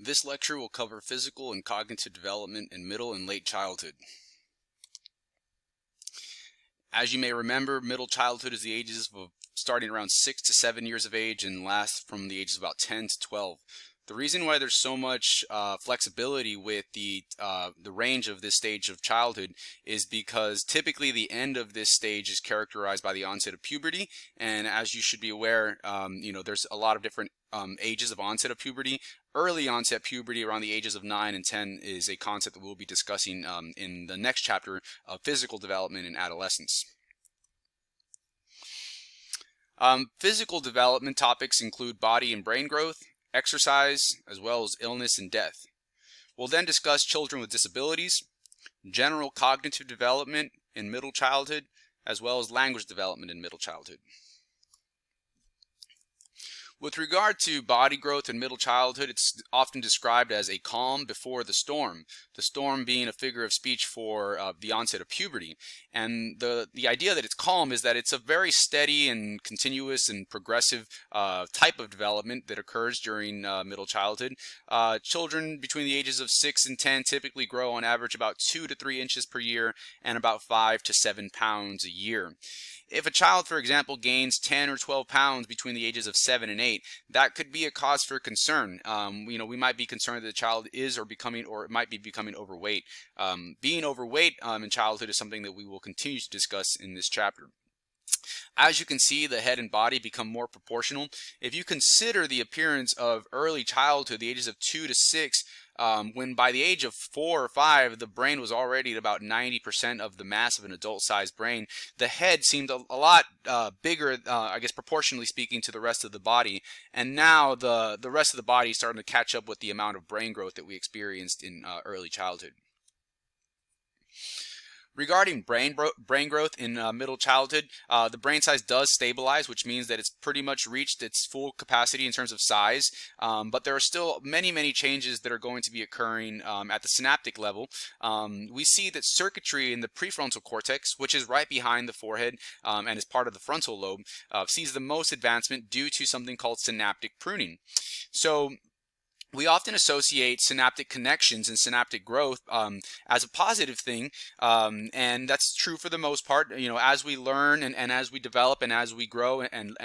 This lecture will cover physical and cognitive development in middle and late childhood. As you may remember, middle childhood is the ages of starting around 6 to 7 years of age and lasts from the ages of about 10 to 12. The reason why there's so much flexibility with the range of this stage of childhood is because typically the end of this stage is characterized by the onset of puberty, and as you should be aware, there's a lot of different ages of onset of puberty. Early onset puberty around the ages of 9 and 10 is a concept that we'll be discussing in the next chapter of physical development in adolescence. Physical development topics include body and brain growth, exercise, as well as illness and death. We'll then discuss children with disabilities, general cognitive development in middle childhood, as well as language development in middle childhood. With regard to body growth in middle childhood, it's often described as a calm before the storm being a figure of speech for the onset of puberty. And the idea that it's calm is that it's a very steady and continuous and progressive type of development that occurs during middle childhood. Children between the ages of 6 and 10 typically grow on average about 2 to 3 inches per year and about 5 to 7 pounds a year. If a child, for example, gains 10 or 12 pounds between the ages of 7 and 8, that could be a cause for concern. We might be concerned that the child is or might be becoming overweight. Being overweight in childhood is something that we will continue to discuss in this chapter. As you can see, the head and body become more proportional. If you consider the appearance of early childhood, the ages of 2 to 6, when by the age of 4 or 5, the brain was already at about 90% of the mass of an adult-sized brain, the head seemed a lot bigger, I guess proportionally speaking, to the rest of the body. And now the rest of the body is starting to catch up with the amount of brain growth that we experienced in early childhood. Regarding brain growth in middle childhood, the brain size does stabilize, which means that it's pretty much reached its full capacity in terms of size, but there are still many changes that are going to be occurring at the synaptic level. We see that circuitry in the prefrontal cortex, which is right behind the forehead and is part of the frontal lobe, sees the most advancement due to something called synaptic pruning. So we often associate synaptic connections and synaptic growth as a positive thing, and that's true for the most part. As we learn and as we develop and as we grow and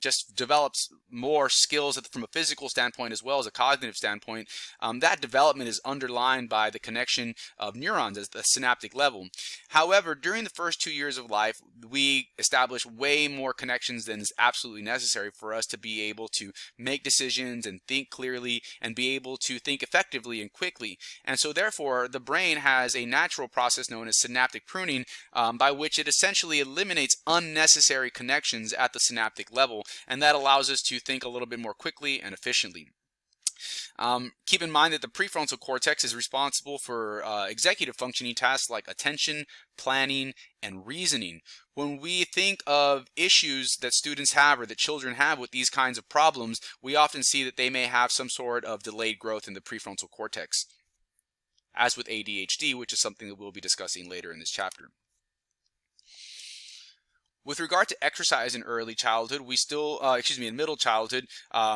just develops more skills from a physical standpoint as well as a cognitive standpoint, that development is underlined by the connection of neurons at the synaptic level. However, during the first 2 years of life, we establish way more connections than is absolutely necessary for us to be able to make decisions and think clearly and be able to think effectively and quickly. And so therefore, the brain has a natural process known as synaptic pruning, by which it essentially eliminates unnecessary connections at the synaptic level, and that allows us to think a little bit more quickly and efficiently. Keep in mind that the prefrontal cortex is responsible for executive functioning tasks like attention, planning, and reasoning. When we think of issues that students have or that children have with these kinds of problems, we often see that they may have some sort of delayed growth in the prefrontal cortex, as with ADHD, which is something that we'll be discussing later in this chapter. With regard to exercise in early childhood, in middle childhood,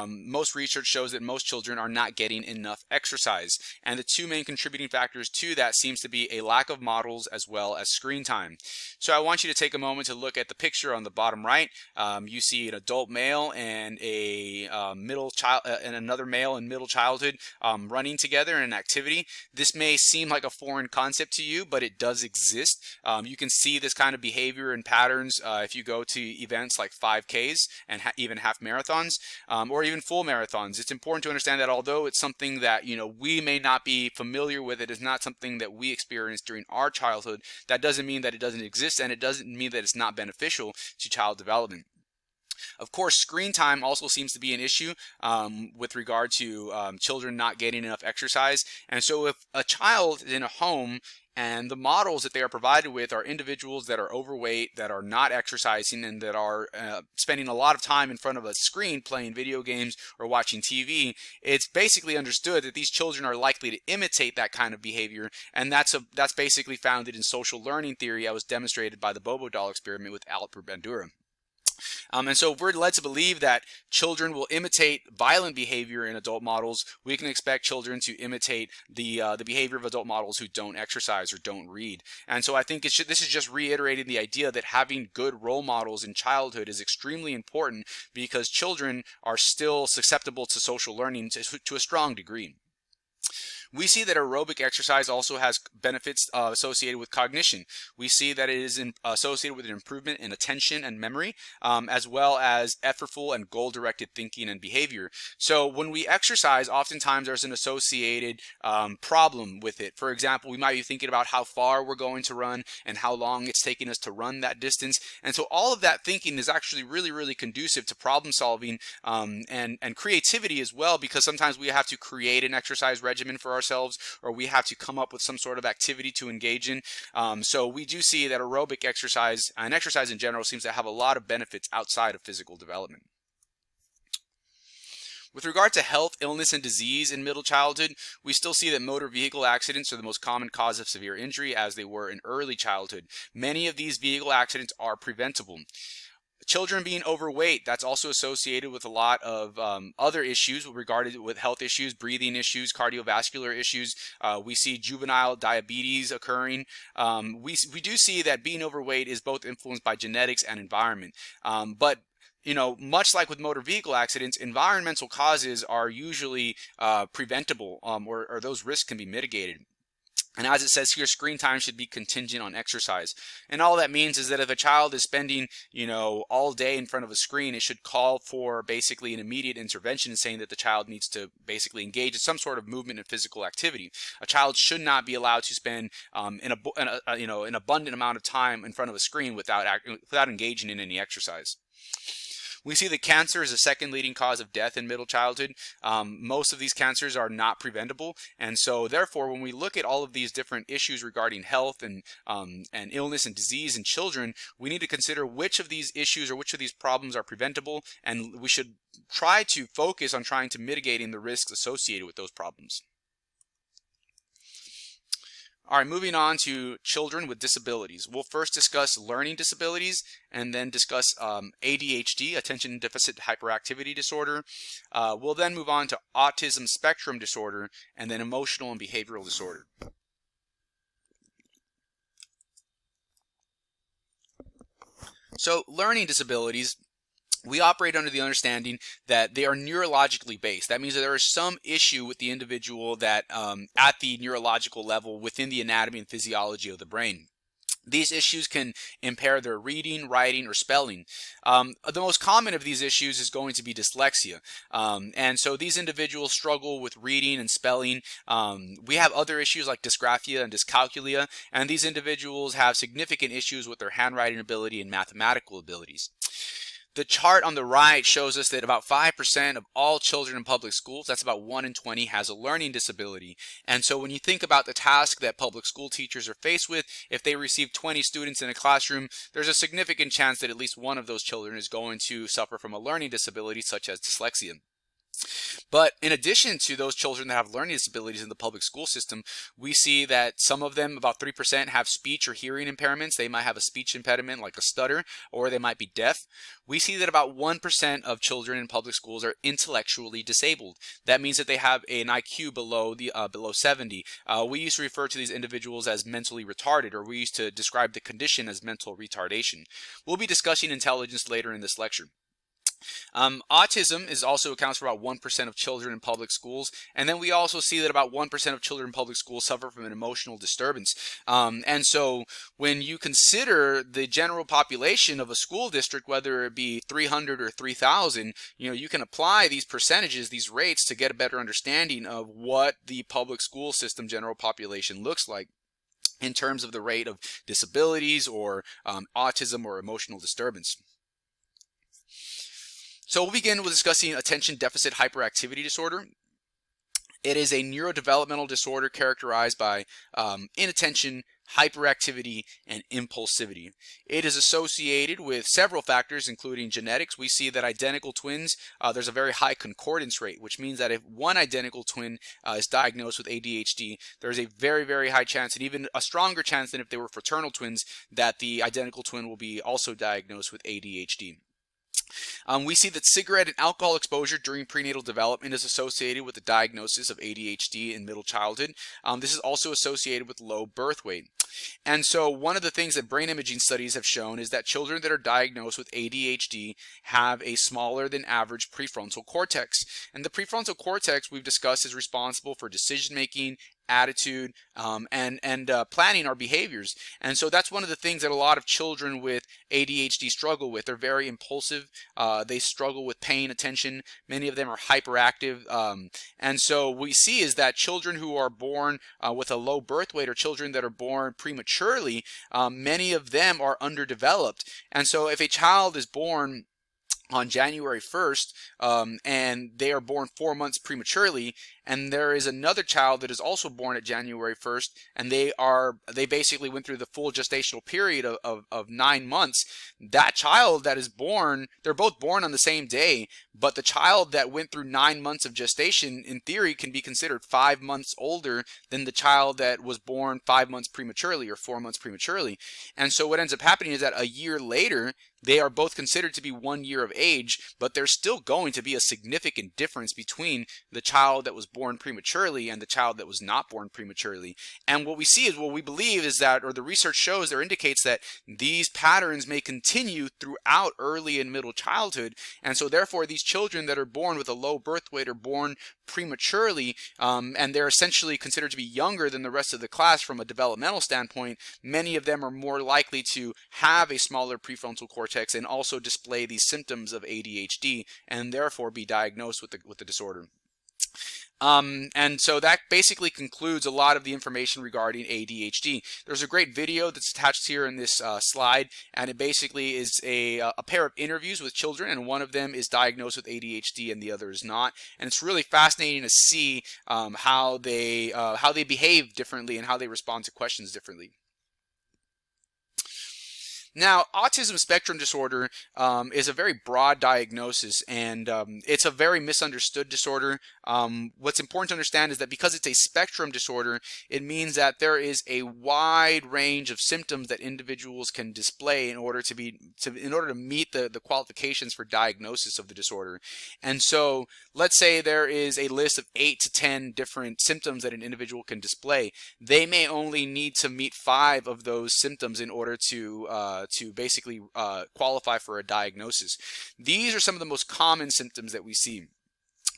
most research shows that most children are not getting enough exercise. And the two main contributing factors to that seems to be a lack of models as well as screen time. So I want you to take a moment to look at the picture on the bottom right. You see an adult male and another male in middle childhood running together in an activity. This may seem like a foreign concept to you, but it does exist. You can see this kind of behavior and patterns if you go to events like 5Ks and even half marathons or even full marathons. It's important to understand that although it's something that we may not be familiar with, it is not something that we experienced during our childhood. That doesn't mean that it doesn't exist, and it doesn't mean that it's not beneficial to child development. Of course, screen time also seems to be an issue with regard to children not getting enough exercise. And so if a child is in a home and the models that they are provided with are individuals that are overweight, that are not exercising, and that are spending a lot of time in front of a screen playing video games or watching TV, it's basically understood that these children are likely to imitate that kind of behavior, and that's basically founded in social learning theory, as was demonstrated by the Bobo doll experiment with Albert Bandura. And so if we're led to believe that children will imitate violent behavior in adult models, we can expect children to imitate the behavior of adult models who don't exercise or don't read. And so I think this is just reiterating the idea that having good role models in childhood is extremely important, because children are still susceptible to social learning to a strong degree. We see that aerobic exercise also has benefits associated with cognition. We see that it is associated with an improvement in attention and memory, as well as effortful and goal-directed thinking and behavior. So when we exercise, oftentimes there's an associated problem with it. For example, we might be thinking about how far we're going to run and how long it's taking us to run that distance. And so all of that thinking is actually really, really conducive to problem solving and creativity as well, because sometimes we have to create an exercise regimen for ourselves, or we have to come up with some sort of activity to engage in. So we do see that aerobic exercise and exercise in general seems to have a lot of benefits outside of physical development. With regard to health, illness, and disease in middle childhood, we still see that motor vehicle accidents are the most common cause of severe injury, as they were in early childhood. Many of these vehicle accidents are preventable. Children being overweight, that's also associated with a lot of other issues regarded with health issues, breathing issues, cardiovascular issues. We see juvenile diabetes occurring. We do see that being overweight is both influenced by genetics and environment. But much like with motor vehicle accidents, environmental causes are usually preventable, or those risks can be mitigated. And as it says here, screen time should be contingent on exercise. And all that means is that if a child is spending, all day in front of a screen, it should call for basically an immediate intervention, saying that the child needs to basically engage in some sort of movement and physical activity. A child should not be allowed to spend an abundant amount of time in front of a screen without engaging in any exercise. We see that cancer is the second leading cause of death in middle childhood. Most of these cancers are not preventable, and so therefore when we look at all of these different issues regarding health and illness and disease in children, we need to consider which of these issues or which of these problems are preventable, and we should try to focus on trying to mitigating the risks associated with those problems. All right, moving on to children with disabilities. We'll first discuss learning disabilities and then discuss ADHD, attention deficit hyperactivity disorder. We'll then move on to autism spectrum disorder and then emotional and behavioral disorder. So learning disabilities, we operate under the understanding that they are neurologically based. That means that there is some issue with the individual that at the neurological level within the anatomy and physiology of the brain. These issues can impair their reading, writing, or spelling. The most common of these issues is going to be dyslexia. And so these individuals struggle with reading and spelling. We have other issues like dysgraphia and dyscalculia, and these individuals have significant issues with their handwriting ability and mathematical abilities. The chart on the right shows us that about 5% of all children in public schools, that's about 1 in 20, has a learning disability. And so when you think about the task that public school teachers are faced with, if they receive 20 students in a classroom, there's a significant chance that at least one of those children is going to suffer from a learning disability such as dyslexia. But in addition to those children that have learning disabilities in the public school system, we see that some of them, about 3%, have speech or hearing impairments. They might have a speech impediment like a stutter, or they might be deaf. We see that about 1% of children in public schools are intellectually disabled. That means that they have an IQ below 70. We used to refer to these individuals as mentally retarded, or we used to describe the condition as mental retardation. We'll be discussing intelligence later in this lecture. Autism also accounts for about 1% of children in public schools, and then we also see that about 1% of children in public schools suffer from an emotional disturbance. And so when you consider the general population of a school district, whether it be 300 or 3,000, you can apply these percentages, these rates, to get a better understanding of what the public school system general population looks like in terms of the rate of disabilities or autism or emotional disturbance. So we'll begin with discussing attention deficit hyperactivity disorder. It is a neurodevelopmental disorder characterized by inattention, hyperactivity, and impulsivity. It is associated with several factors, including genetics. We see that identical twins, there's a very high concordance rate, which means that if one identical twin is diagnosed with ADHD, there's a very, very high chance, and even a stronger chance than if they were fraternal twins, that the identical twin will be also diagnosed with ADHD. We see that cigarette and alcohol exposure during prenatal development is associated with the diagnosis of ADHD in middle childhood. This is also associated with low birth weight. And so one of the things that brain imaging studies have shown is that children that are diagnosed with ADHD have a smaller than average prefrontal cortex. And the prefrontal cortex we've discussed is responsible for decision making, attitude, and planning our behaviors. And so that's one of the things that a lot of children with ADHD struggle with. They're very impulsive. They struggle with paying attention. Many of them are hyperactive. And so what we see is that children who are born with a low birth weight, or children that are born prematurely, many of them are underdeveloped. And so if a child is born on January 1st, and they are born 4 months prematurely, and there is another child that is also born at January 1st, and they basically went through the full gestational period of 9 months. That child that is born, they're both born on the same day, but the child that went through 9 months of gestation, in theory, can be considered 5 months older than the child that was born 5 months prematurely or 4 months prematurely. And so what ends up happening is that a year later, they are both considered to be 1 year of age, but there's still going to be a significant difference between the child that was born prematurely and the child that was not born prematurely. And what we see is, what we believe is that, or the research shows or indicates that these patterns may continue throughout early and middle childhood. And so therefore, these children that are born with a low birth weight are born prematurely, and they're essentially considered to be younger than the rest of the class from a developmental standpoint. Many of them are more likely to have a smaller prefrontal cortex and also display these symptoms of ADHD, and therefore be diagnosed with the disorder. And so that basically concludes a lot of the information regarding ADHD. There's a great video that's attached here in this slide, and it basically is a pair of interviews with children, and one of them is diagnosed with ADHD and the other is not. And it's really fascinating to see how they behave differently and how they respond to questions differently. Now, autism spectrum disorder is a very broad diagnosis, and it's a very misunderstood disorder. What's important to understand is that because it's a spectrum disorder, it means that there is a wide range of symptoms that individuals can display in order to meet the qualifications for diagnosis of the disorder. And so, let's say there is a list of 8 to 10 different symptoms that an individual can display. They may only need to meet 5 of those symptoms in order to basically qualify for a diagnosis. These are some of the most common symptoms that we see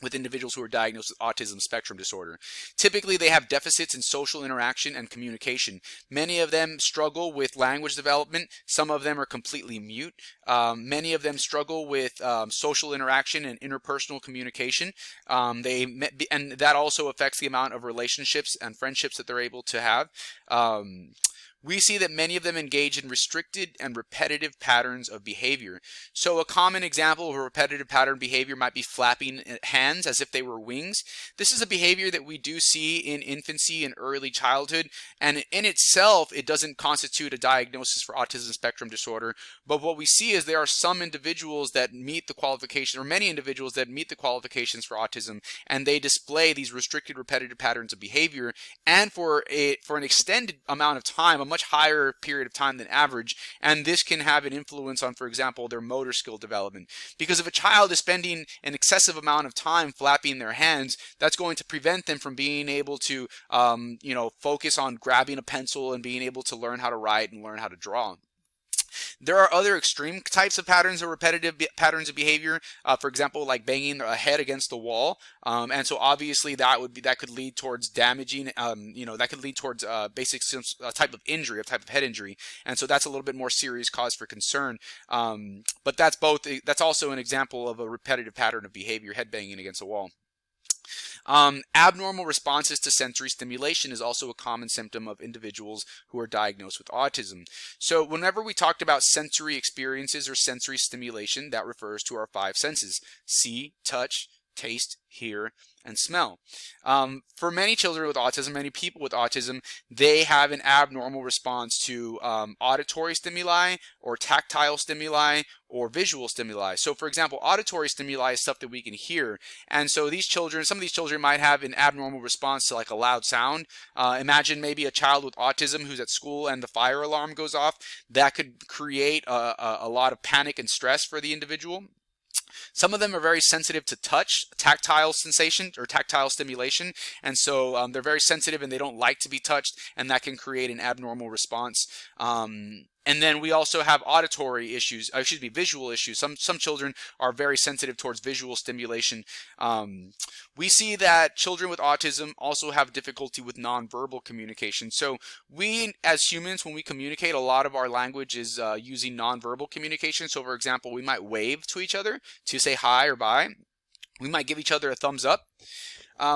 with individuals who are diagnosed with autism spectrum disorder. Typically, they have deficits in social interaction and communication. Many of them struggle with language development. Some of them are completely mute. Many of them struggle with social interaction and interpersonal communication. And that also affects the amount of relationships and friendships that they're able to have. We see that many of them engage in restricted and repetitive patterns of behavior. So a common example of a repetitive pattern behavior might be flapping hands as if they were wings. This is a behavior that we do see in infancy and early childhood, and in itself, it doesn't constitute a diagnosis for autism spectrum disorder. But what we see is there are some individuals that meet the qualification, or many individuals that meet the qualifications for autism, and they display these restricted repetitive patterns of behavior, and for an extended amount of time, a much higher period of time than average, and this can have an influence on, for example, their motor skill development. Because if a child is spending an excessive amount of time flapping their hands, that's going to prevent them from being able to, focus on grabbing a pencil and being able to learn how to write and learn how to draw. There are other extreme types of patterns or repetitive patterns of behavior, for example, like banging a head against the wall, and so obviously that could lead towards damaging, that could lead towards basic type of injury, a type of head injury, and so that's a little bit more serious cause for concern. But that's also an example of a repetitive pattern of behavior, head banging against a wall. Abnormal responses to sensory stimulation is also a common symptom of individuals who are diagnosed with autism. So whenever we talked about sensory experiences or sensory stimulation, that refers to our 5 senses: see, touch, taste, hear, and smell. For many children with autism, many people with autism, they have an abnormal response to auditory stimuli or tactile stimuli or visual stimuli. So for example, auditory stimuli is stuff that we can hear. And so these children, some of these children might have an abnormal response to like a loud sound. Imagine maybe a child with autism who's at school and the fire alarm goes off. That could create a lot of panic and stress for the individual. Some of them are very sensitive to touch, tactile sensation or tactile stimulation, and so they're very sensitive and they don't like to be touched, and that can create an abnormal response. And then we also have auditory issues, visual issues. Some children are very sensitive towards visual stimulation. We see that children with autism also have difficulty with nonverbal communication. So we, as humans, when we communicate, a lot of our language is using nonverbal communication. So for example, we might wave to each other to say hi or bye. We might give each other a thumbs up.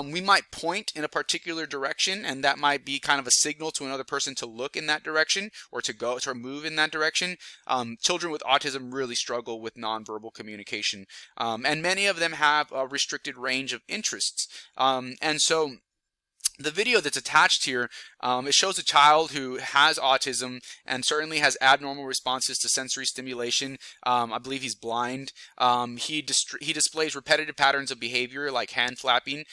We might point in a particular direction, and that might be kind of a signal to another person to look in that direction or to go or move in that direction. Children with autism really struggle with nonverbal communication, and many of them have a restricted range of interests. And so the video that's attached here, it shows a child who has autism and certainly has abnormal responses to sensory stimulation. I believe he's blind. He displays repetitive patterns of behavior like hand flapping.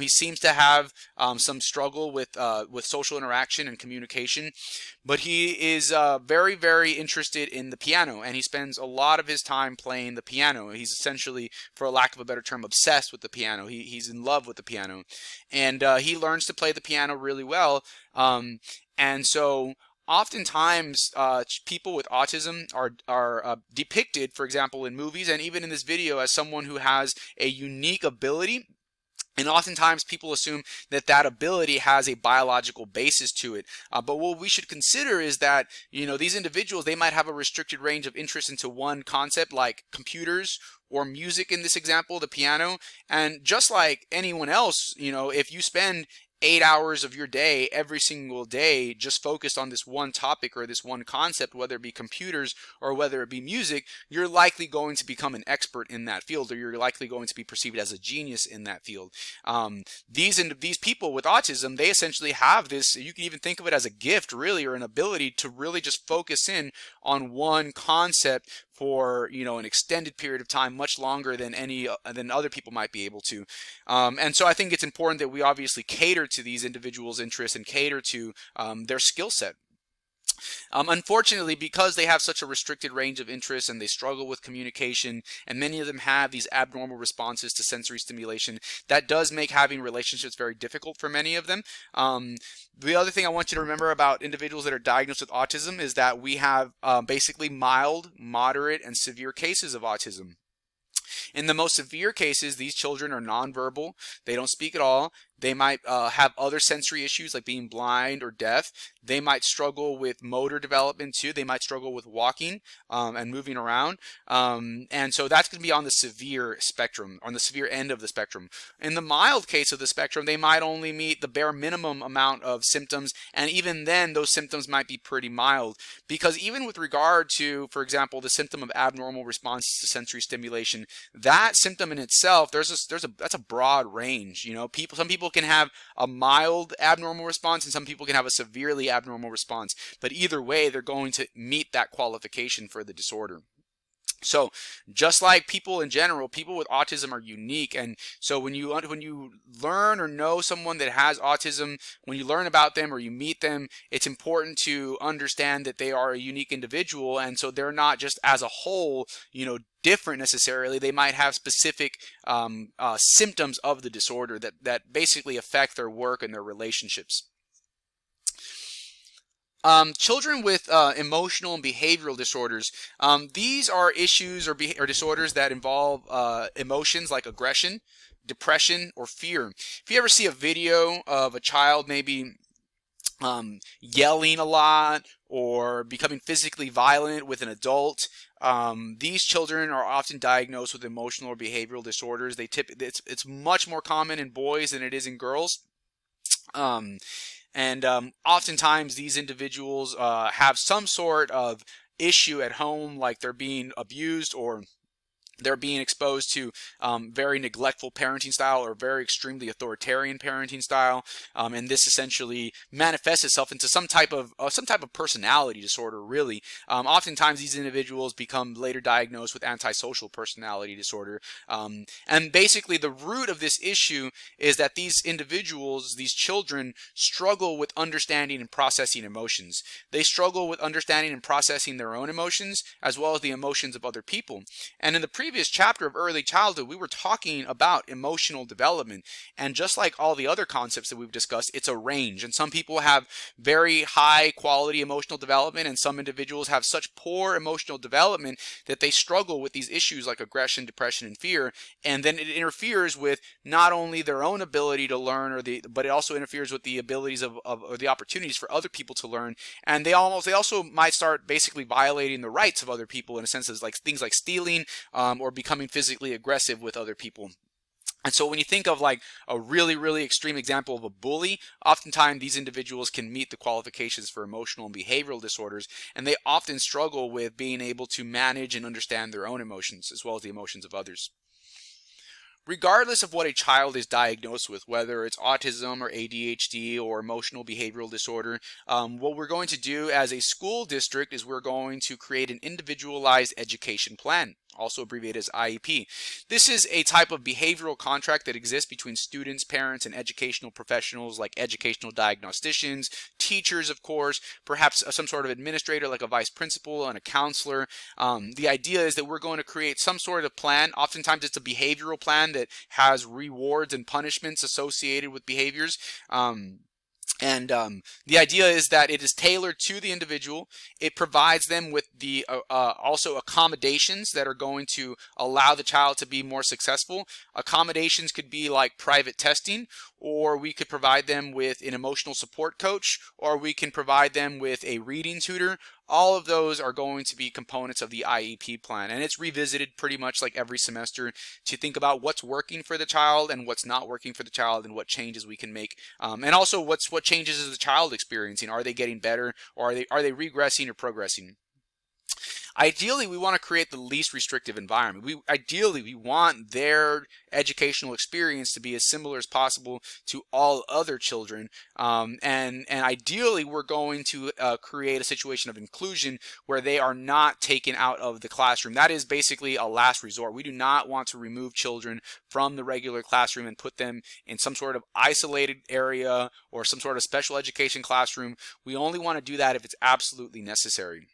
He seems to have some struggle with social interaction and communication, but he is very, very interested in the piano, and he spends a lot of his time playing the piano. He's essentially, for lack of a better term, obsessed with the piano. He's in love with the piano, and he learns to play the piano really well. And so oftentimes people with autism are depicted, for example, in movies and even in this video, as someone who has a unique ability. And oftentimes people assume that that ability has a biological basis to it. But what we should consider is that, these individuals, they might have a restricted range of interest into one concept like computers or music in this example, the piano. And just like anyone else, if you spend 8 hours of your day every single day just focused on this one topic or this one concept, whether it be computers or whether it be music, you're likely going to become an expert in that field, or you're likely going to be perceived as a genius in that field. These people with autism, they essentially have this, you can even think of it as a gift really, or an ability to really just focus in on one concept for an extended period of time, much longer than other people might be able to. And so I think it's important that we obviously cater to these individuals' interests and cater to their skill set. Unfortunately, because they have such a restricted range of interests and they struggle with communication, and many of them have these abnormal responses to sensory stimulation, that does make having relationships very difficult for many of them. The other thing I want you to remember about individuals that are diagnosed with autism is that we have basically mild, moderate, and severe cases of autism. In the most severe cases, these children are nonverbal. They don't speak at all. They might have other sensory issues like being blind or deaf. They might struggle with motor development too. They might struggle with walking and moving around. And so that's going to be on the severe spectrum, on the severe end of the spectrum. In the mild case of the spectrum, they might only meet the bare minimum amount of symptoms, and even then those symptoms might be pretty mild, because even with regard to, for example, the symptom of abnormal responses to sensory stimulation, that symptom in itself, that's a broad range. Some people can have a mild abnormal response, and some people can have a severely abnormal response. But either way, they're going to meet that qualification for the disorder. So just like people in general, people with autism are unique. And so when you learn or know someone that has autism, when you learn about them or you meet them, it's important to understand that they are a unique individual. And so they're not just as a whole, different necessarily. They might have specific symptoms of the disorder that basically affect their work and their relationships. Children with emotional and behavioral disorders, these are issues or disorders that involve emotions like aggression, depression, or fear. If you ever see a video of a child maybe yelling a lot or becoming physically violent with an adult, these children are often diagnosed with emotional or behavioral disorders. It's much more common in boys than it is in girls. And oftentimes these individuals have some sort of issue at home, like they're being abused or they're being exposed to very neglectful parenting style or very extremely authoritarian parenting style, and this essentially manifests itself into some type of personality disorder. Really, oftentimes these individuals become later diagnosed with antisocial personality disorder, and basically the root of this issue is that these individuals, these children, struggle with understanding and processing emotions. They struggle with understanding and processing their own emotions as well as the emotions of other people. And in the previous chapter of early childhood, we were talking about emotional development. And just like all the other concepts that we've discussed, it's a range. And some people have very high quality emotional development, and some individuals have such poor emotional development that they struggle with these issues like aggression, depression, and fear. And then it interferes with not only their own ability to learn, but it also interferes with the abilities or the opportunities for other people to learn. And they also might start basically violating the rights of other people in a sense, as like things like stealing, or becoming physically aggressive with other people. And so when you think of like a really, really extreme example of a bully, oftentimes these individuals can meet the qualifications for emotional and behavioral disorders, and they often struggle with being able to manage and understand their own emotions as well as the emotions of others. Regardless of what a child is diagnosed with, whether it's autism or ADHD or emotional behavioral disorder, what we're going to do as a school district is we're going to create an individualized education plan, also abbreviated as IEP. This is a type of behavioral contract that exists between students, parents, and educational professionals like educational diagnosticians, teachers, of course, perhaps some sort of administrator like a vice principal and a counselor. The idea is that we're going to create some sort of plan. Oftentimes it's a behavioral plan that has rewards and punishments associated with behaviors. The idea is that it is tailored to the individual. It provides them with the also accommodations that are going to allow the child to be more successful. Accommodations could be like private testing, or we could provide them with an emotional support coach, or we can provide them with a reading tutor. All of those are going to be components of the IEP plan, and it's revisited pretty much like every semester to think about what's working for the child and what's not working for the child, and what changes we can make, and also what changes is the child experiencing. Are they getting better, or are they regressing or progressing? Ideally, we want to create the least restrictive environment. We want their educational experience to be as similar as possible to all other children. And ideally, we're going to create a situation of inclusion where they are not taken out of the classroom. That is basically a last resort. We do not want to remove children from the regular classroom and put them in some sort of isolated area or some sort of special education classroom. We only want to do that if it's absolutely necessary.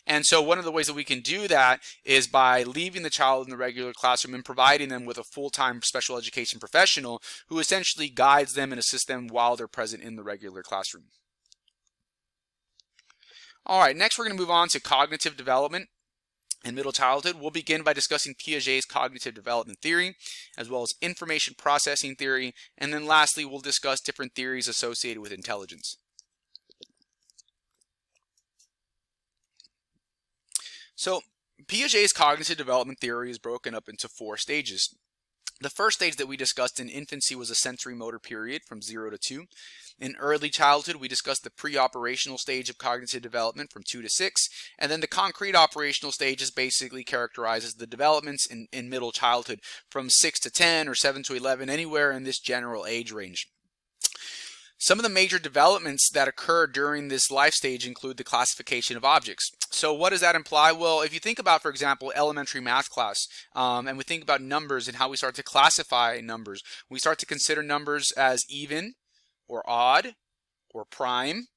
And so one of the ways that we can do that is by leaving the child in the regular classroom and providing them with a full-time special education professional who essentially guides them and assists them while they're present in the regular classroom. All right, next we're going to move on to cognitive development in middle childhood. We'll begin by discussing Piaget's cognitive development theory, as well as information processing theory, and then lastly we'll discuss different theories associated with intelligence. So Piaget's cognitive development theory is broken up into 4 stages. The first stage that we discussed in infancy was a sensory motor period from 0 to 2. In early childhood, we discussed the pre-operational stage of cognitive development from 2 to 6. And then the concrete operational stage is basically characterizes the developments in middle childhood from 6 to 10 or 7 to 11, anywhere in this general age range. Some of the major developments that occur during this life stage include the classification of objects. So what does that imply? Well, if you think about, for example, elementary math class, and we think about numbers and how we start to classify numbers, we start to consider numbers as even or odd or prime.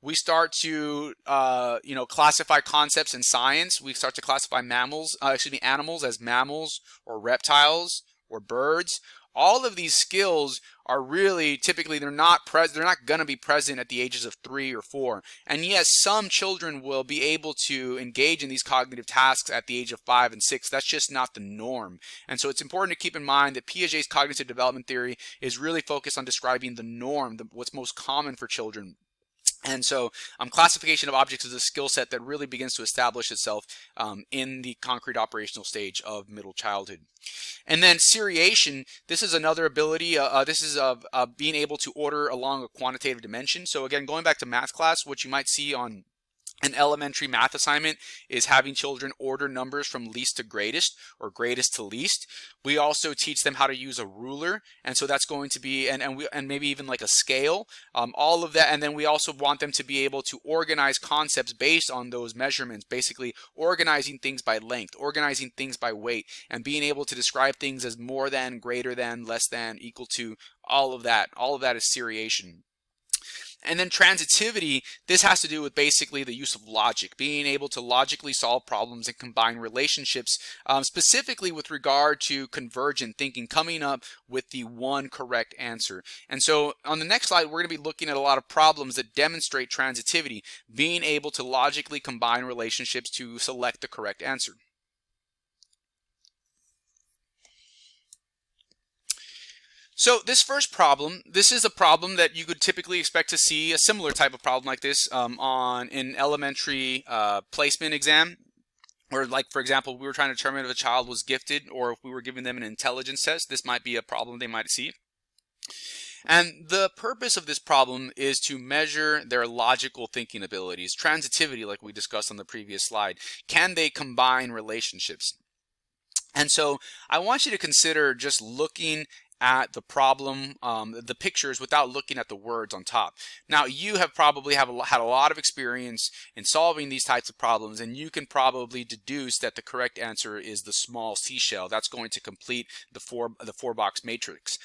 We start to classify concepts in science. We start to classify animals as mammals or reptiles or birds. All of these skills are really typically they're not going to be present at the ages of 3 or 4. And yes, some children will be able to engage in these cognitive tasks at the age of 5 and 6. That's just not the norm. And so it's important to keep in mind that Piaget's cognitive development theory is really focused on describing the norm, what's most common for children. And so classification of objects is a skill set that really begins to establish itself in the concrete operational stage of middle childhood. And then seriation, this is another ability. This is being able to order along a quantitative dimension. So again, going back to math class, what you might see on An elementary math assignment is having children order numbers from least to greatest or greatest to least. We also teach them how to use a ruler, and so that's going to be and maybe even like a scale, all of that. And then we also want them to be able to organize concepts based on those measurements, basically organizing things by length, organizing things by weight, and being able to describe things as more than, greater than, less than, equal to, all of that. All of that is seriation. And then transitivity, this has to do with basically the use of logic, being able to logically solve problems and combine relationships, specifically with regard to convergent thinking, coming up with the one correct answer. And so on the next slide, we're going to be looking at a lot of problems that demonstrate transitivity, being able to logically combine relationships to select the correct answer. So this first problem, this is a problem that you could typically expect to see a similar type of problem like this on an elementary placement exam. Or like, for example, we were trying to determine if a child was gifted or if we were giving them an intelligence test. This might be a problem they might see. And the purpose of this problem is to measure their logical thinking abilities. Transitivity, like we discussed on the previous slide. Can they combine relationships? And so I want you to consider just looking at the problem, the pictures, without looking at the words on top. Now, you have probably had a lot of experience in solving these types of problems, and you can probably deduce that the correct answer is the small seashell. That's going to complete the four box matrix.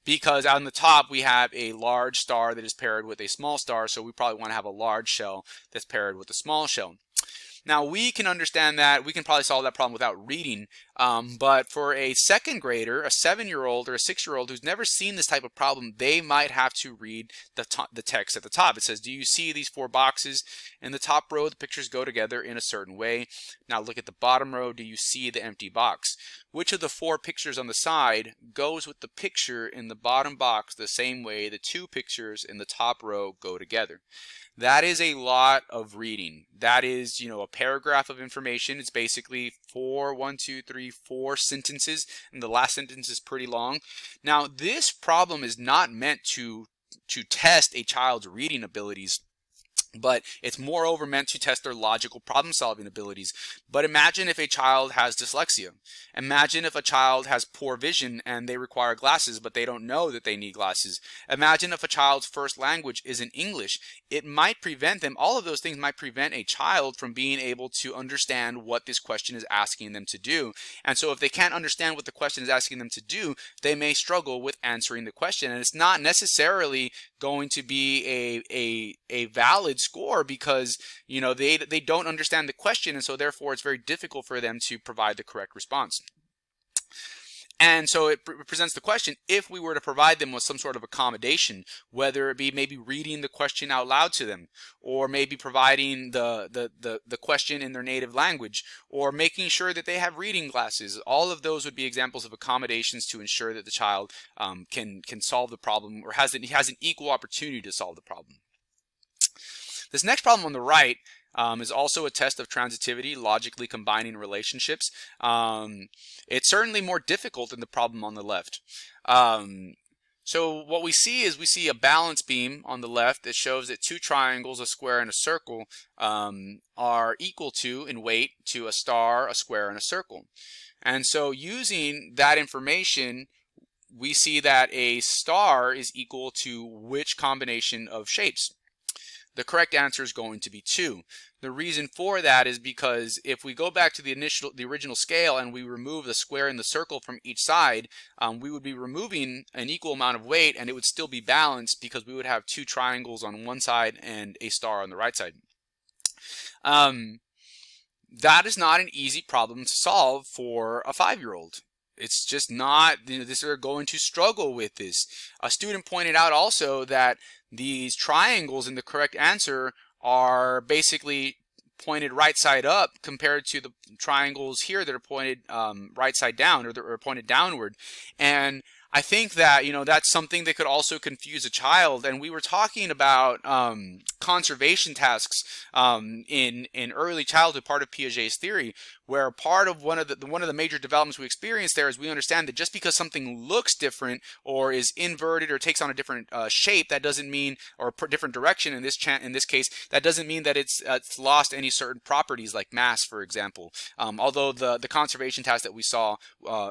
Because on the top we have a large star that is paired with a small star, so we probably want to have a large shell that's paired with a small shell. Now, we can understand that. We can probably solve that problem without reading. But for a second grader, a 7-year-old or a 6-year-old who's never seen this type of problem, they might have to read the text at the top. It says, do you see these 4 boxes? In the top row, the pictures go together in a certain way. Now look at the bottom row. Do you see the empty box? Which of the 4 pictures on the side goes with the picture in the bottom box the same way the 2 pictures in the top row go together? That is a lot of reading. That is, a paragraph of information. It's basically 4 sentences, and the last sentence is pretty long. Now, this problem is not meant to test a child's reading abilities, but it's moreover meant to test their logical problem-solving abilities. But imagine if a child has dyslexia. Imagine if a child has poor vision and they require glasses, but they don't know that they need glasses. Imagine if a child's first language isn't English. It might prevent them, all of those things might prevent a child from being able to understand what this question is asking them to do. And so if they can't understand what the question is asking them to do, they may struggle with answering the question. And it's not necessarily going to be a valid score because they don't understand the question, and so therefore it's very difficult for them to provide the correct response. And so it presents the question, if we were to provide them with some sort of accommodation, whether it be maybe reading the question out loud to them, or maybe providing the question in their native language, or making sure that they have reading glasses, all of those would be examples of accommodations to ensure that the child can solve the problem, or has an equal opportunity to solve the problem. This next problem on the right is also a test of transitivity, logically combining relationships. It's certainly more difficult than the problem on the left. So what we see is a balance beam on the left that shows that 2 triangles, a square, and a circle are equal to, in weight, to a star, a square, and a circle. And so using that information, we see that a star is equal to which combination of shapes? The correct answer is going to be 2. The reason for that is because if we go back to the original scale and we remove the square and the circle from each side, we would be removing an equal amount of weight, and it would still be balanced because we would have 2 triangles on one side and a star on the right side. That is not an easy problem to solve for a 5-year-old. It's just not, they're going to struggle with this. A student pointed out also that these triangles in the correct answer are basically pointed right side up compared to the triangles here that are pointed right side down, or pointed downward. And I think that, that's something that could also confuse a child. And we were talking about conservation tasks in early childhood, part of Piaget's theory, where part of one of the major developments we experience there is we understand that just because something looks different or is inverted or takes on a different shape, that doesn't mean, or a different direction in this case, that doesn't mean that it's lost any certain properties like mass, for example. Although the conservation task that we saw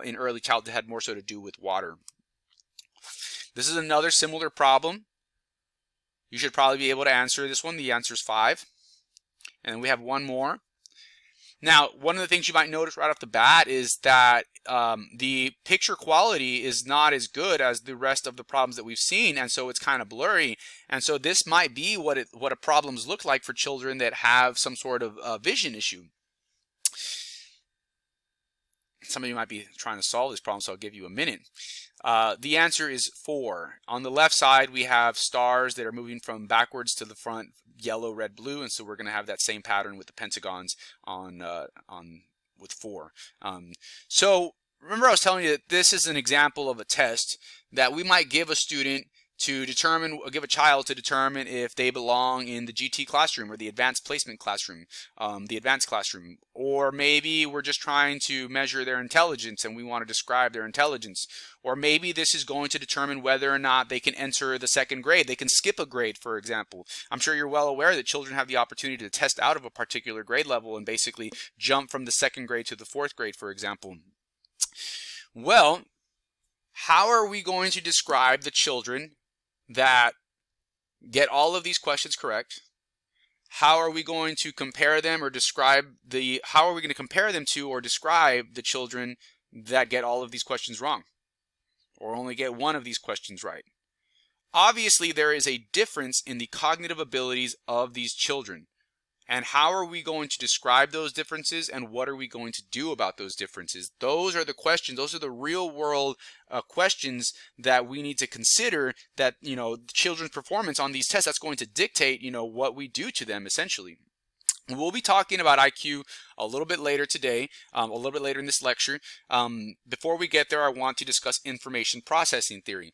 in early childhood had more so to do with water. This is another similar problem. You should probably be able to answer this one. The answer is 5. And we have one more. Now, one of the things you might notice right off the bat is that the picture quality is not as good as the rest of the problems that we've seen, and so it's kind of blurry. And so this might be what a problems look like for children that have some sort of vision issue. Some of you might be trying to solve this problem, so I'll give you a minute. The answer is 4. On the left side, we have stars that are moving from backwards to the front, yellow, red, blue, and so we're going to have that same pattern with the pentagons with 4. So remember, I was telling you that this is an example of a test that we might give a student to determine, give a child to determine if they belong in the GT classroom or the advanced placement classroom, the advanced classroom. Or maybe we're just trying to measure their intelligence and we want to describe their intelligence. Or maybe this is going to determine whether or not they can enter the 2nd grade. They can skip a grade, for example. I'm sure you're well aware that children have the opportunity to test out of a particular grade level and basically jump from the 2nd grade to the 4th grade, for example. Well, how are we going to describe the children that get all of these questions correct? How are we going to compare them or describe how are we going to compare them to or describe the children that get all of these questions wrong or only get one of these questions right? Obviously, there is a difference in the cognitive abilities of these children. And how are we going to describe those differences, and what are we going to do about those differences? Those are the questions. Those are the real world questions that we need to consider, that, children's performance on these tests, that's going to dictate, what we do to them, essentially. We'll be talking about IQ a little bit later today, a little bit later in this lecture. Before we get there, I want to discuss information processing theory.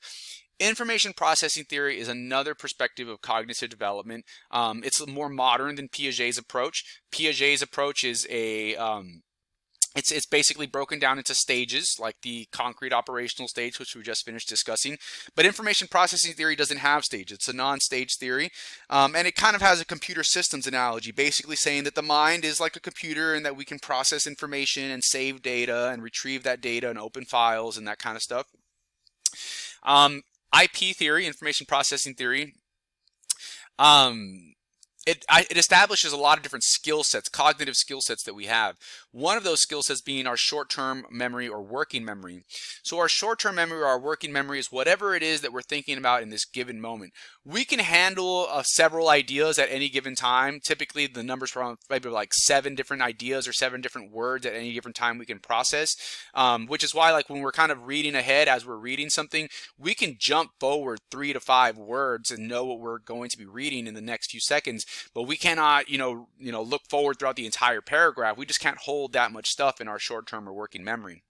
Information processing theory is another perspective of cognitive development. It's more modern than Piaget's approach. Piaget's approach is it's basically broken down into stages, like the concrete operational stage, which we just finished discussing. But information processing theory doesn't have stages. It's a non-stage theory, and it kind of has a computer systems analogy, basically saying that the mind is like a computer and that we can process information and save data and retrieve that data and open files and that kind of stuff. IP theory, information processing theory, it establishes a lot of different skill sets, cognitive skill sets that we have. One of those skill sets being our short-term memory or working memory. So our short-term memory or our working memory is whatever it is that we're thinking about in this given moment. We can handle several ideas at any given time. Typically, the numbers from maybe like 7 different ideas or 7 different words at any given time we can process, which is why, like, when we're kind of reading ahead as we're reading something, we can jump forward 3 to 5 words and know what we're going to be reading in the next few seconds. But we cannot, look forward throughout the entire paragraph. We just can't hold that much stuff in our short-term or working memory.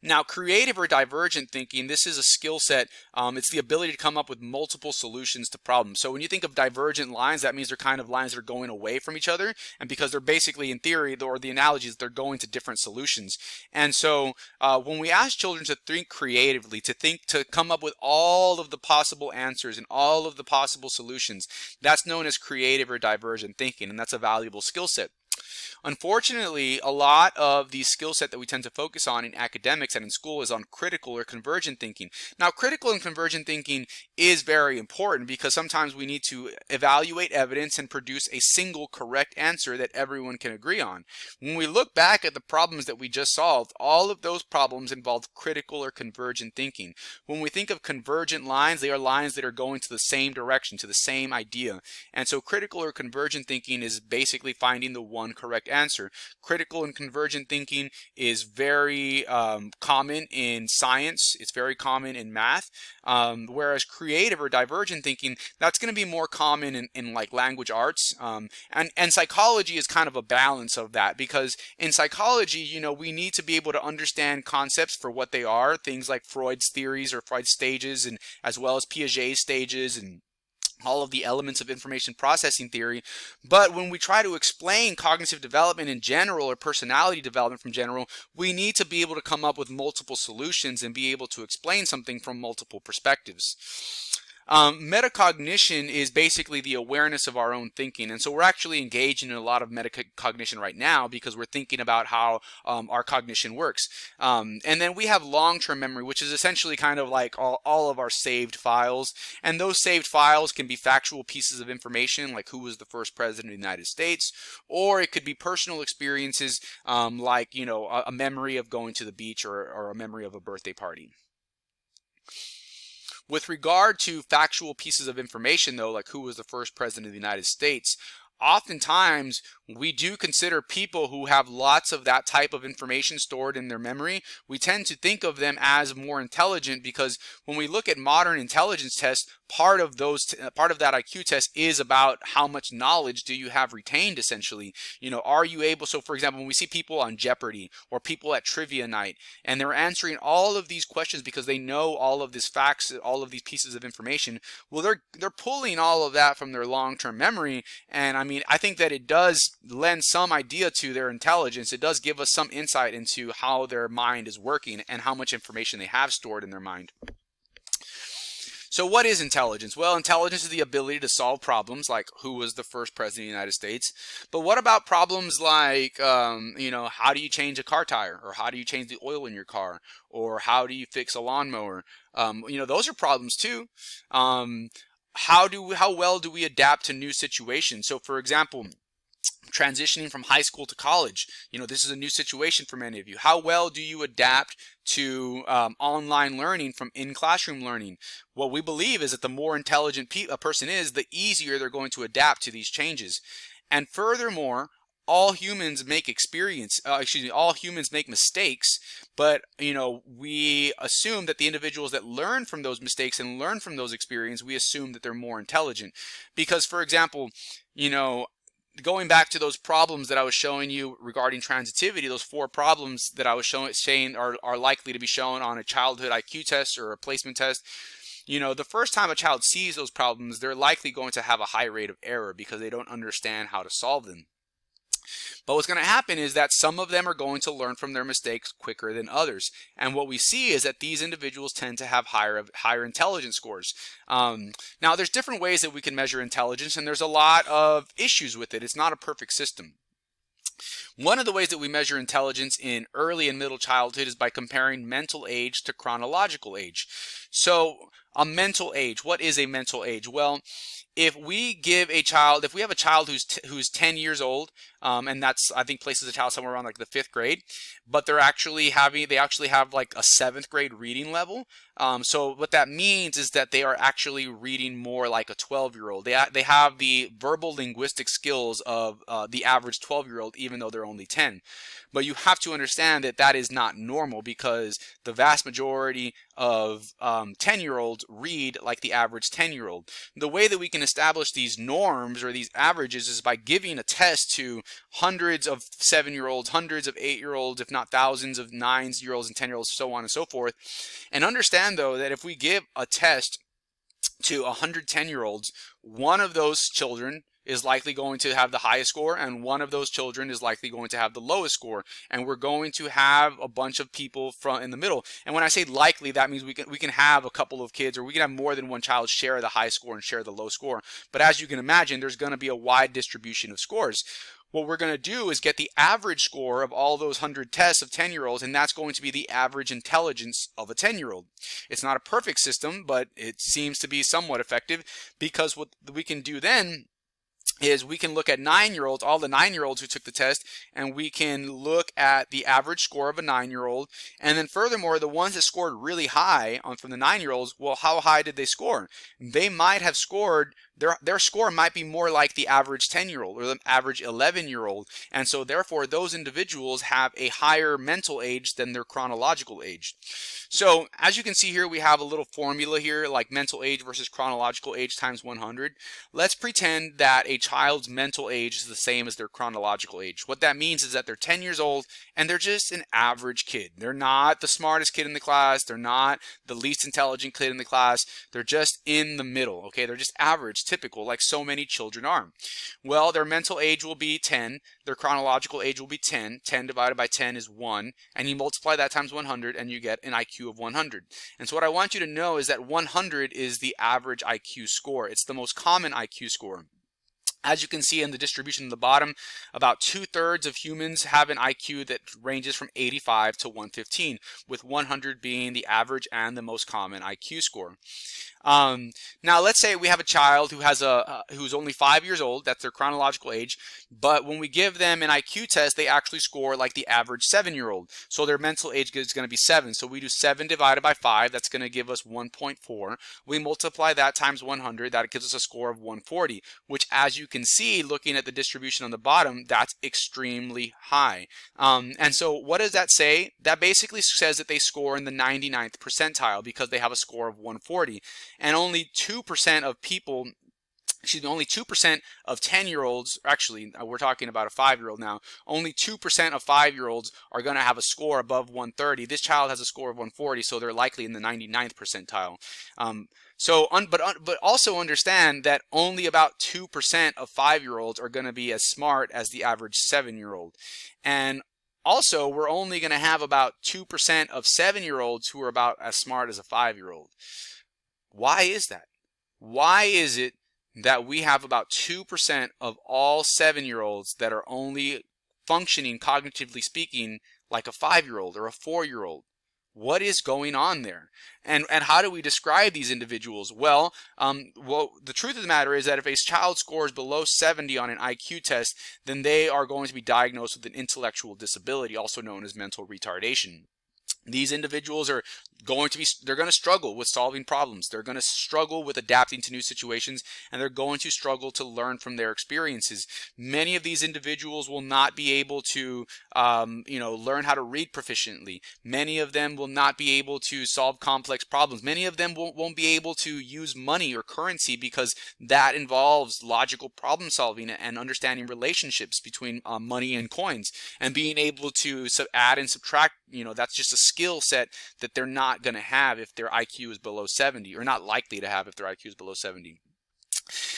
Now, creative or divergent thinking, this is a skill set. It's the ability to come up with multiple solutions to problems. So when you think of divergent lines, that means they're kind of lines that are going away from each other. And because they're basically, in theory, or the analogies, they're going to different solutions. And so when we ask children to think creatively, to come up with all of the possible answers and all of the possible solutions, that's known as creative or divergent thinking, and that's a valuable skill set. Unfortunately, a lot of the skill set that we tend to focus on in academics and in school is on critical or convergent thinking. Now, critical and convergent thinking is very important because sometimes we need to evaluate evidence and produce a single correct answer that everyone can agree on. When we look back at the problems that we just solved, all of those problems involved critical or convergent thinking. When we think of convergent lines, they are lines that are going to the same direction, to the same idea. And so critical or convergent thinking is basically finding the one correct answer. Critical and convergent thinking is very common in science. It's very common in math. Whereas creative or divergent thinking, that's going to be more common in like language arts. And psychology is kind of a balance of that, because in psychology, you know, we need to be able to understand concepts for what they are, things like Freud's theories or Freud's stages, and as well as Piaget's stages, and all of the elements of information processing theory. But when we try to explain cognitive development in general, or personality development from general, we need to be able to come up with multiple solutions and be able to explain something from multiple perspectives. Metacognition is basically the awareness of our own thinking, and so we're actually engaging in a lot of metacognition right now because we're thinking about how our cognition works. And then we have long-term memory, which is essentially kind of like all of our saved files, and those saved files can be factual pieces of information like who was the first president of the United States, or it could be personal experiences like, you know, a memory of going to the beach, or a memory of a birthday party. With regard to factual pieces of information, though, like who was the first president of the United States, oftentimes we do consider people who have lots of that type of information stored in their memory. We tend to think of them as more intelligent, because when we look at modern intelligence tests, part of that IQ test is about how much knowledge do you have retained, essentially. You know, are you able, so for example, when we see people on Jeopardy or people at trivia night, and they're answering all of these questions because they know all of these facts, all of these pieces of information, well, they're pulling all of that from their long-term memory. And I mean, I think that it does lend some idea to their intelligence. It does give us some insight into how their mind is working and how much information they have stored in their mind. So what is intelligence? Well, intelligence is the ability to solve problems like who was the first president of the United States. But what about problems like, you know, how do you change a car tire? Or how do you change the oil in your car? Or how do you fix a lawnmower? You know, those are problems too. How well do we adapt to new situations? So for example, transitioning from high school to college, you know, this is a new situation for many of you. How well do you adapt to online learning from in-classroom learning? What we believe is that the more intelligent a person is, the easier they're going to adapt to these changes. And furthermore, all humans make all humans make mistakes, but you know, we assume that the individuals that learn from those mistakes and learn from those experiences, we assume that they're more intelligent. Because for example, you know, going back to those problems that I was showing you regarding transitivity, those 4 problems that I was saying are likely to be shown on a childhood IQ test or a placement test. You know, the first time a child sees those problems, they're likely going to have a high rate of error because they don't understand how to solve them. But what's going to happen is that some of them are going to learn from their mistakes quicker than others. And what we see is that these individuals tend to have higher intelligence scores. Now, there's different ways that we can measure intelligence, and there's a lot of issues with it. It's not a perfect system. One of the ways that we measure intelligence in early and middle childhood is by comparing mental age to chronological age. So, a mental age, what is a mental age? Well, if we have a child who's 10 years old, and that's, I think, places a child somewhere around like the 5th grade, but they actually have like a 7th grade reading level. So what that means is that they are actually reading more like a 12-year-old. They have the verbal linguistic skills of the average 12-year-old, even though they're only 10. But you have to understand that that is not normal, because the vast majority of 10-year-olds read like the average 10-year-old. The way that we can establish these norms or these averages is by giving a test to hundreds of 7-year-olds, hundreds of 8-year-olds, if not thousands of 9-year-olds and 10-year-olds, so on and so forth. And understand, though, that if we give a test to 110-year-olds, one of those children is likely going to have the highest score, and one of those children is likely going to have the lowest score, and we're going to have a bunch of people in the middle. And when I say likely, that means we can have a couple of kids, or we can have more than one child share the high score and share the low score. But as you can imagine, there's going to be a wide distribution of scores. What we're going to do is get the average score of all those 100 tests of 10-year-olds, and that's going to be the average intelligence of a 10-year-old. It's not a perfect system, but it seems to be somewhat effective, because what we can do then is we can look at 9-year-olds, all the 9-year-olds who took the test, and we can look at the average score of a 9-year-old. And then furthermore, the ones that scored really high from the 9-year-olds, well, how high did they score? They might have scored their score might be more like the average 10-year-old or the average 11-year-old. And so therefore those individuals have a higher mental age than their chronological age. So as you can see here, we have a little formula here, like mental age versus chronological age times 100. Let's pretend that a child's mental age is the same as their chronological age. What that means is that they're 10 years old and they're just an average kid. They're not the smartest kid in the class. They're not the least intelligent kid in the class. They're just in the middle, okay? They're just average, typical, like so many children are. Well, their mental age will be 10. Their chronological age will be 10. 10 divided by 10 is 1. And you multiply that times 100 and you get an IQ of 100. And so what I want you to know is that 100 is the average IQ score. It's the most common IQ score. As you can see in the distribution at the bottom, about 2/3 of humans have an IQ that ranges from 85 to 115, with 100 being the average and the most common IQ score. Now let's say we have a child who has who's only 5 years old. That's their chronological age. But when we give them an IQ test, they actually score like the average 7-year-old. So their mental age is going to be 7. So we do 7 divided by 5. That's going to give us 1.4. We multiply that times 100. That gives us a score of 140, which, as you can see, looking at the distribution on the bottom, that's extremely high. And so what does that say? That basically says that they score in the 99th percentile because they have a score of 140. And only 2% of people, excuse me, only 2% of 10-year-olds, actually, we're talking about a 5-year-old now, only 2% of 5-year-olds are going to have a score above 130. This child has a score of 140, so they're likely in the 99th percentile. But also understand that only about 2% of 5-year-olds are going to be as smart as the average 7-year-old. And also, we're only going to have about 2% of 7-year-olds who are about as smart as a 5-year-old. Why is that? Why is it that we have about 2% of all 7-year-olds that are only functioning, cognitively speaking, like a 5-year-old or a 4-year-old? What is going on there? And how do we describe these individuals? Well, the truth of the matter is that if a child scores below 70 on an IQ test, then they are going to be diagnosed with an intellectual disability, also known as mental retardation. These individuals are going to struggle with solving problems. They're going to struggle with adapting to new situations, and they're going to struggle to learn from their experiences. Many of these individuals will not be able to, learn how to read proficiently. Many of them will not be able to solve complex problems. Many of them won't be able to use money or currency because that involves logical problem solving and understanding relationships between money and coins, and being able to add and subtract. That's just a skill set that they're not going to have if their IQ is below 70, or not likely to have if their IQ is below 70.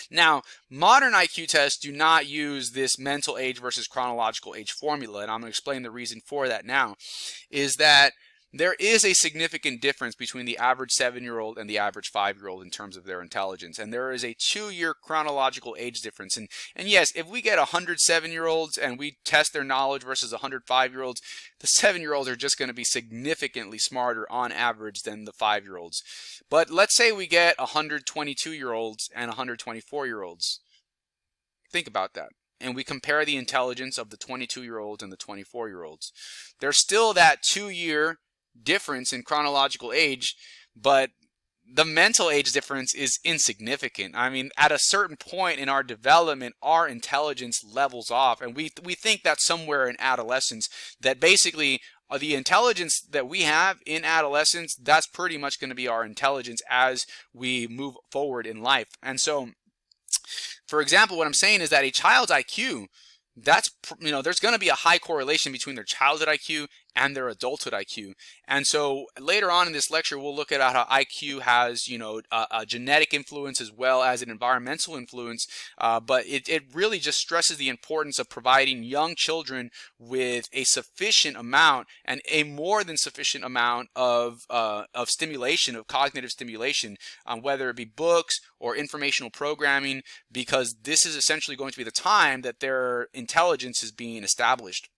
Now, modern IQ tests do not use this mental age versus chronological age formula, and I'm going to explain the reason for that now, is that there is a significant difference between the average 7-year-old and the average 5-year-old in terms of their intelligence. And there is a 2-year chronological age difference. And yes, if we get 100 7-year-olds and we test their knowledge versus 100 5-year-olds, the 7-year-olds are just going to be significantly smarter on average than the 5-year-olds. But let's say we get 122-year-olds and 124-year-olds. Think about that. And we compare the intelligence of the 22-year-olds and the 24-year-olds. There's still that 2-year difference in chronological age, but the mental age difference is insignificant. I mean, at a certain point in our development, our intelligence levels off, and we think that somewhere in adolescence, that basically the intelligence that we have in adolescence, that's pretty much going to be our intelligence as we move forward in life. And so, for example, what I'm saying is that a child's IQ, there's going to be a high correlation between their childhood IQ and their adulthood IQ. And so later on in this lecture, we'll look at how IQ has, a genetic influence as well as an environmental influence. But it really just stresses the importance of providing young children with a sufficient amount and a more than sufficient amount of stimulation, of cognitive stimulation, whether it be books or informational programming, because this is essentially going to be the time that their intelligence is being established.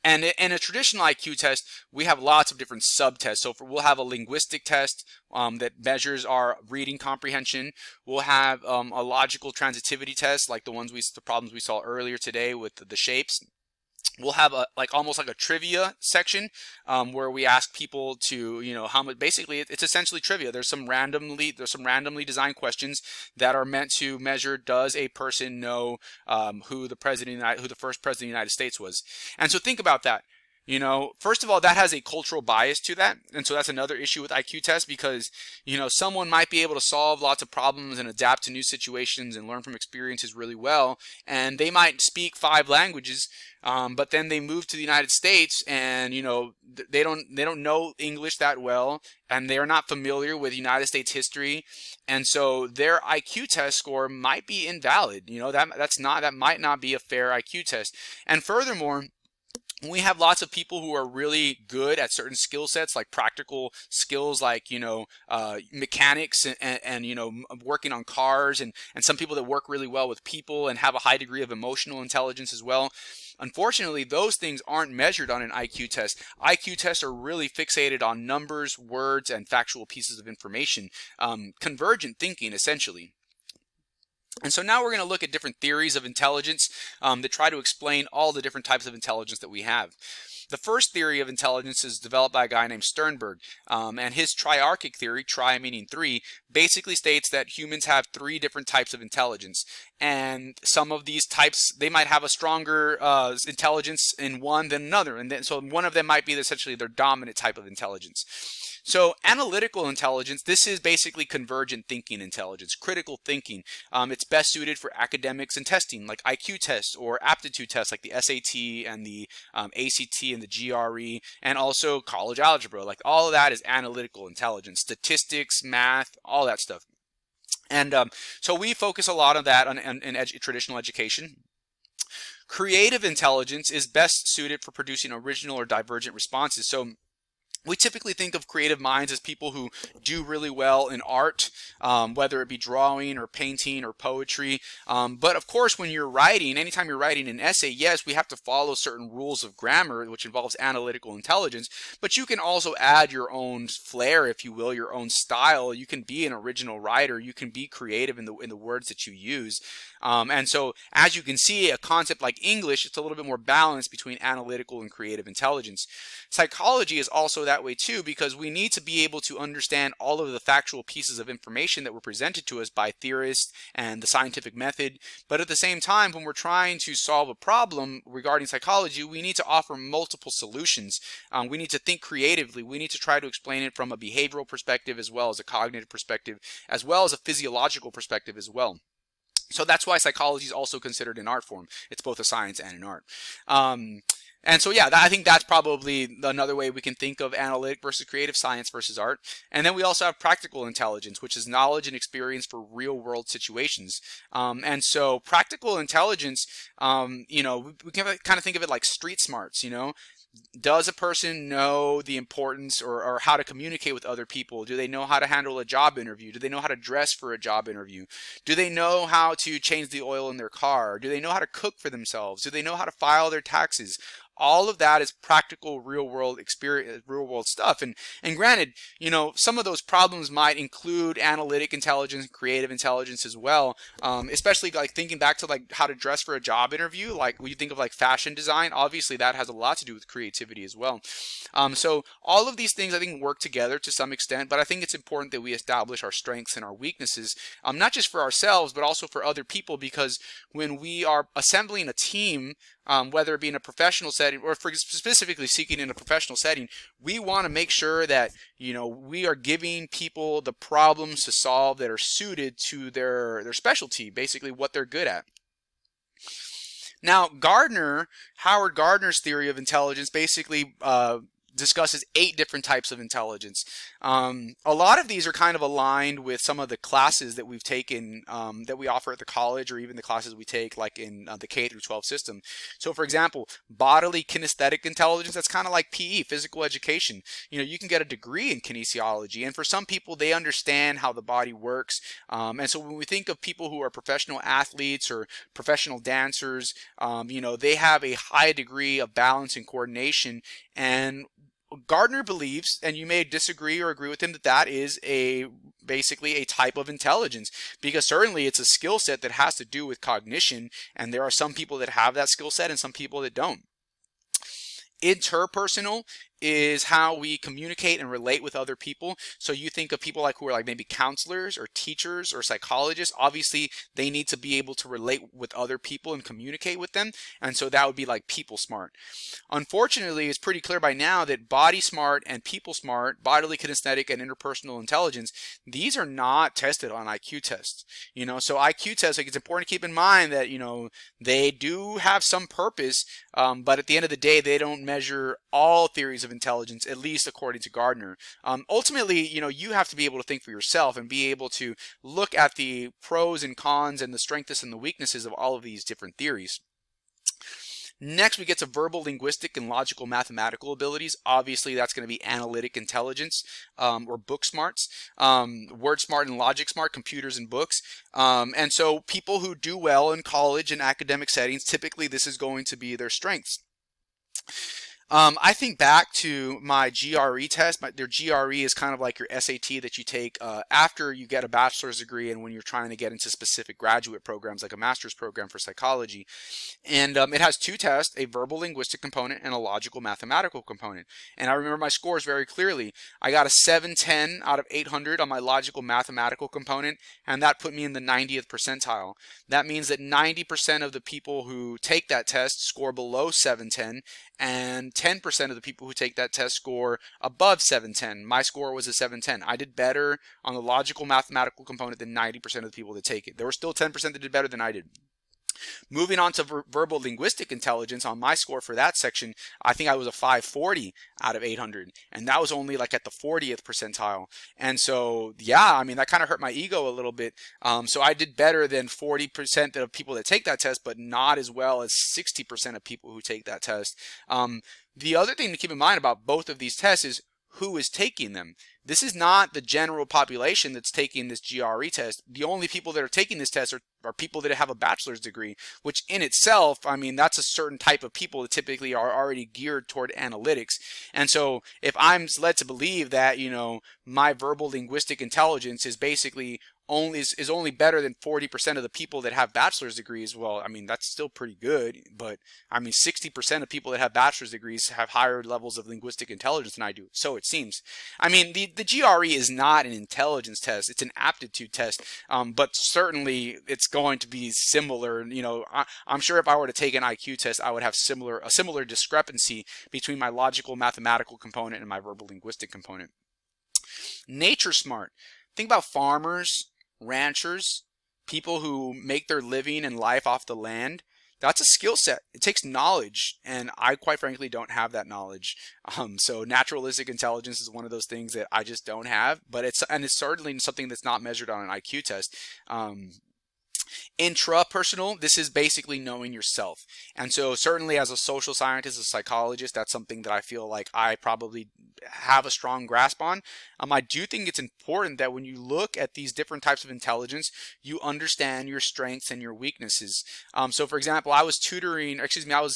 And in a traditional IQ test, we have lots of different subtests. So we'll have a linguistic test that measures our reading comprehension. We'll have a logical transitivity test, like the problems we saw earlier today with the shapes. we'll have a almost like a trivia section, where we ask people to, how much. Basically, it's essentially trivia. There's some randomly designed questions that are meant to measure, does a person know who the first president of the United States was. And so think about that. First of all, that has a cultural bias to that. And so that's another issue with IQ tests, because, someone might be able to solve lots of problems and adapt to new situations and learn from experiences really well. And they might speak 5 languages, but then they move to the United States and, they don't know English that well, and they're not familiar with United States history. And so their IQ test score might be invalid. That might not be a fair IQ test. And furthermore, we have lots of people who are really good at certain skill sets, like practical skills, like mechanics and working on cars, and some people that work really well with people and have a high degree of emotional intelligence as well. Unfortunately, those things aren't measured on an IQ test. IQ tests are really fixated on numbers, words, and factual pieces of information. Convergent thinking, essentially. And so now we're going to look at different theories of intelligence that try to explain all the different types of intelligence that we have. The first theory of intelligence is developed by a guy named Sternberg, and his triarchic theory, tri meaning 3, basically states that humans have 3 different types of intelligence. And some of these types, they might have a stronger intelligence in one than another. And so one of them might be essentially their dominant type of intelligence. So analytical intelligence, this is basically convergent thinking intelligence, critical thinking. It's best suited for academics and testing, like IQ tests or aptitude tests like the SAT and the ACT and the GRE, and also college algebra. Like all of that is analytical intelligence, statistics, math, all that stuff. And so we focus a lot on that in traditional education. Creative intelligence is best suited for producing original or divergent responses. So we typically think of creative minds as people who do really well in art, whether it be drawing or painting or poetry. But of course, when you're writing, anytime you're writing an essay, yes, we have to follow certain rules of grammar, which involves analytical intelligence. But you can also add your own flair, if you will, your own style. You can be an original writer. You can be creative in the words that you use. And so, as you can see, a concept like English, it's a little bit more balanced between analytical and creative intelligence. Psychology is also that way too, because we need to be able to understand all of the factual pieces of information that were presented to us by theorists and the scientific method. But at the same time, when we're trying to solve a problem regarding psychology, we need to offer multiple solutions. We need to think creatively. We need to try to explain it from a behavioral perspective, as well as a cognitive perspective, as well as a physiological perspective as well. So that's why psychology is also considered an art form. It's both a science and an art. And so, yeah, I think that's probably another way we can think of analytic versus creative, science versus art. And then we also have practical intelligence, which is knowledge and experience for real world situations. And so practical intelligence, we can kind of think of it like street smarts, Does a person know the importance or how to communicate with other people? Do they know how to handle a job interview? Do they know how to dress for a job interview? Do they know how to change the oil in their car? Do they know how to cook for themselves? Do they know how to file their taxes? All of that is practical, real-world experience, real-world stuff. And granted, some of those problems might include analytic intelligence, creative intelligence as well. Especially like thinking back to like how to dress for a job interview. Like when you think of like fashion design, obviously that has a lot to do with creativity as well. So all of these things I think work together to some extent, but I think it's important that we establish our strengths and our weaknesses, not just for ourselves, but also for other people, because when we are assembling a team, whether it be in a professional setting or specifically seeking in a professional setting, we want to make sure that we are giving people the problems to solve that are suited to their specialty, basically what they're good at. Now, Howard Gardner's theory of intelligence basically discusses 8 different types of intelligence. A lot of these are kind of aligned with some of the classes that we've taken that we offer at the college, or even the classes we take like in the K through 12 system. So for example, bodily kinesthetic intelligence, that's kind of like PE, physical education. You can get a degree in kinesiology, and for some people they understand how the body works. And so when we think of people who are professional athletes or professional dancers, they have a high degree of balance and coordination. And Gardner believes, and you may disagree or agree with him, that is basically a type of intelligence, because certainly it's a skill set that has to do with cognition, and there are some people that have that skill set and some people that don't. Interpersonal is how we communicate and relate with other people. So you think of people like who are like maybe counselors or teachers or psychologists. Obviously, they need to be able to relate with other people and communicate with them. And so that would be like people smart. Unfortunately, it's pretty clear by now that body smart and people smart, bodily kinesthetic and interpersonal intelligence, these are not tested on IQ tests. So IQ tests, like, it's important to keep in mind that, they do have some purpose, but at the end of the day, they don't measure all theories of intelligence, at least according to Gardner. Ultimately, you have to be able to think for yourself and be able to look at the pros and cons and the strengths and the weaknesses of all of these different theories. Next, we get to verbal, linguistic, and logical mathematical abilities. Obviously, that's going to be analytic intelligence, or book smarts, word smart and logic smart, computers and books. And so people who do well in college and academic settings, typically this is going to be their strengths. I think back to my GRE test. Their GRE is kind of like your SAT that you take after you get a bachelor's degree and when you're trying to get into specific graduate programs like a master's program for psychology. And it has two tests, a verbal linguistic component and a logical mathematical component. And I remember my scores very clearly. I got a 710 out of 800 on my logical mathematical component, and that put me in the 90th percentile. That means that 90% of the people who take that test score below 710, and 10% of the people who take that test score above 710. My score was a 710. I did better on the logical mathematical component than 90% of the people that take it. There were still 10% that did better than I did. Moving on to verbal linguistic intelligence, on my score for that section, I think I was a 540 out of 800, and that was only like at the 40th percentile. And so, yeah, I mean, that kind of hurt my ego a little bit. So I did better than 40% of people that take that test, but not as well as 60% of people who take that test. The other thing to keep in mind about both of these tests is who is taking them. This is not the general population that's taking this GRE test. The only people that are taking this test are people that have a bachelor's degree, which in itself, I mean, that's a certain type of people that typically are already geared toward analytics. And so if I'm led to believe that, my verbal linguistic intelligence is basically only better than 40% of the people that have bachelor's degrees, well, I mean, that's still pretty good. But I mean, 60% of people that have bachelor's degrees have higher levels of linguistic intelligence than I do, so it seems. I mean, the GRE is not an intelligence test, it's an aptitude test, but certainly it's going to be similar. I'm sure if I were to take an IQ test, I would have a similar discrepancy between my logical mathematical component and my verbal linguistic component. Nature smart. Think about farmers, ranchers, people who make their living and life off the land. That's a skill set. It takes knowledge, and I quite frankly don't have that knowledge. So naturalistic intelligence is one of those things that I just don't have, but it's certainly something that's not measured on an IQ test. Intrapersonal, this is basically knowing yourself. And so certainly as a social scientist, a psychologist, that's something that I feel like I probably have a strong grasp on. I do think it's important that when you look at these different types of intelligence, you understand your strengths and your weaknesses. So for example, I was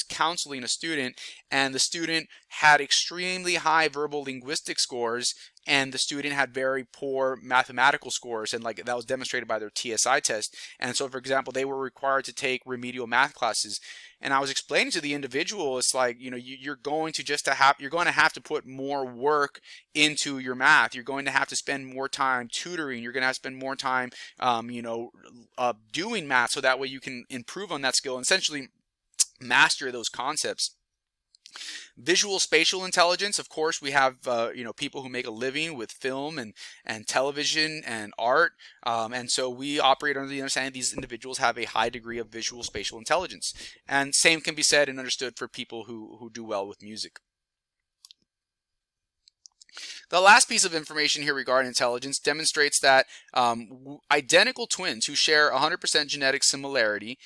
counseling a student, and the student had extremely high verbal linguistic scores, and the student had very poor mathematical scores, and like that was demonstrated by their PSI test. And so for example, they were required to take remedial math classes, and I was explaining to the individual, it's like, you're going to have to put more work into your math. You're going to have to spend more time tutoring. You're going to have to spend more time doing math, so that way you can improve on that skill and essentially master those concepts. Visual spatial intelligence, of course, we have people who make a living with film and television and art, and so we operate under the understanding these individuals have a high degree of visual spatial intelligence. And same can be said and understood for people who do well with music. The last piece of information here regarding intelligence demonstrates that identical twins who share 100% genetic similarity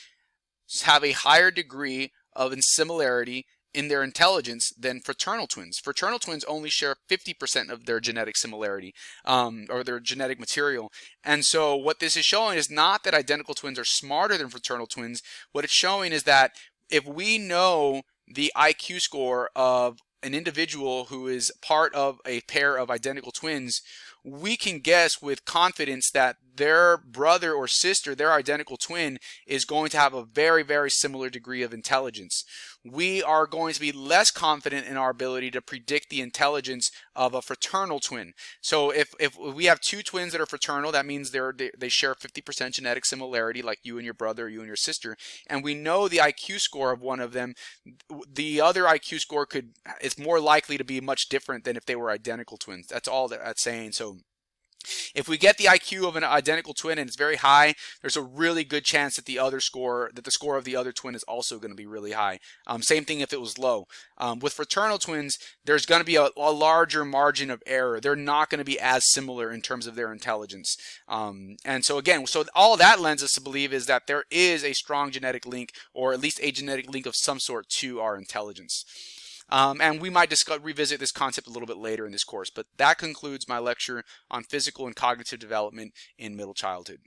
have a higher degree of similarity in their intelligence than fraternal twins. Fraternal twins only share 50% of their genetic similarity, or their genetic material. And so what this is showing is not that identical twins are smarter than fraternal twins. What it's showing is that if we know the IQ score of an individual who is part of a pair of identical twins, we can guess with confidence that their brother or sister, their identical twin, is going to have a very, very similar degree of intelligence. We are going to be less confident in our ability to predict the intelligence of a fraternal twin. So if we have two twins that are fraternal, that means they share 50% genetic similarity, like you and your brother, or you and your sister, and we know the IQ score of one of them. The other IQ score is more likely to be much different than if they were identical twins. That's all that's saying. So if we get the IQ of an identical twin and it's very high, there's a really good chance that the score of the other twin is also going to be really high. Same thing if it was low. With fraternal twins, there's going to be a larger margin of error. They're not going to be as similar in terms of their intelligence. And so again, all that lends us to believe is that there is a strong genetic link, or at least a genetic link of some sort, to our intelligence. And we might revisit this concept a little bit later in this course, but that concludes my lecture on physical and cognitive development in middle childhood.